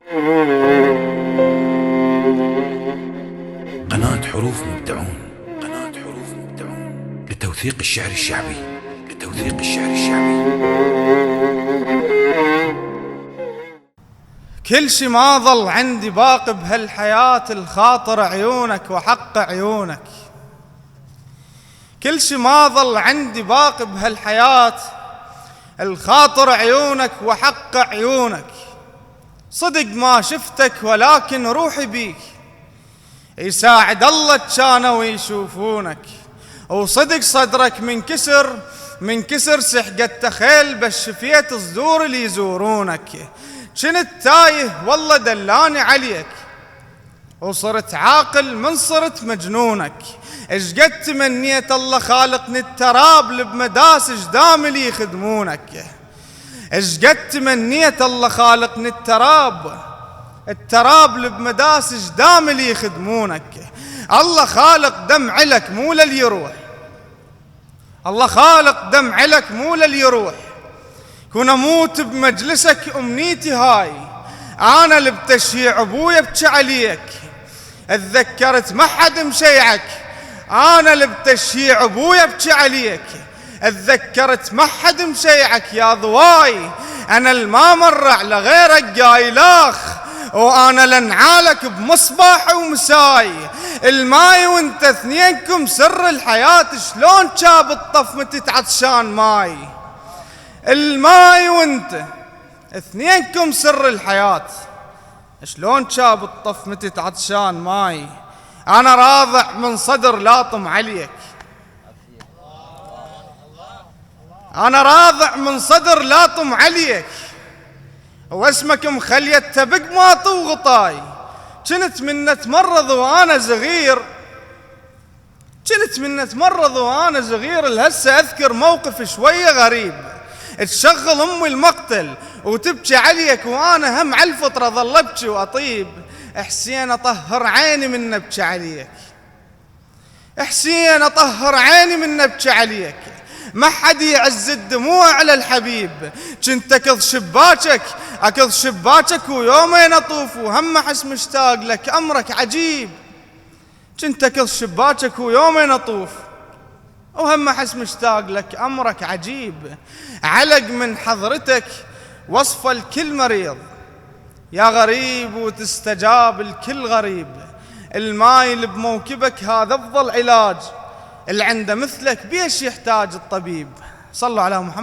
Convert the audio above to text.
قناة حروف مبدعون، قناة حروف مبدعون لتوثيق الشعر الشعبي، لتوثيق الشعر الشعبي. كل شي ما ظل عندي باقي بهالحياة الخاطر عيونك وحق عيونك. كل شي ما ظل عندي باقي بهالحياة الخاطر عيونك وحق عيونك. صدق ما شفتك ولكن روحي بيك، يساعد الله كانوا يشوفونك. وصدق صدرك من كسر سحقة خيل، بس شفيت صدور اللي يزورونك. كنت تايه والله دلاني عليك، وصرت عاقل من صرت مجنونك. اشقد تمنيت الله خالقني التراب بمداس جدام اللي يخدمونك. اشقد تمنيت الله خالقني التراب بمداس جدام اللي يخدمونك. الله خالق دمع لك مو للي يروح، الله خالق دمع لك مو للي يروح. كون اموت بمجلسك امنيتي هاي، انا اللي بتشيع ابويا ابكي عليك. اتذكرت ما حد مشيعك، انا اللي بتشيع ابويا ابكي عليك. اتذكرت ما حد مشيعك يا ضواي، انا الما مر على غيرك قايلاخ. وانا لنعالك بمصباح ومساي، الماي وانت اثنينكم سر الحياة. شلون شاب الطف متت عطشان ماي، الماي وانت اثنينكم سر الحياة. شلون شاب الطف متت عطشان ماي. انا راضع من صدر لاطم عليك، انا راضع من صدر لاطم عليك. واسمك مخلية تبق ما طوغطاي. كنت من اتمرض وانا صغير، الهسه اذكر موقف شوية غريب. تشغل امي المقتل وتبكي عليك، وانا هم على الفطرة ظل ابكي واطيب. حسين اطهر عيني من ابكي عليك، حسين اطهر عيني من ابكي عليك. ما حد يعز الدموع على الحبيب. كنت اكض شباكك ويومين اطوف، وهم احس مشتاق لك امرك عجيب. كنت اكض شباكك ويومين اطوف، وهم احس مشتاق لك امرك عجيب. علق من حضرتك وصف الكل مريض، يا غريب وتستجاب الكل غريب. الماي اللي بموكبك هذا افضل علاج، اللي عنده مثلك بيش يحتاج الطبيب. صلوا على محمد.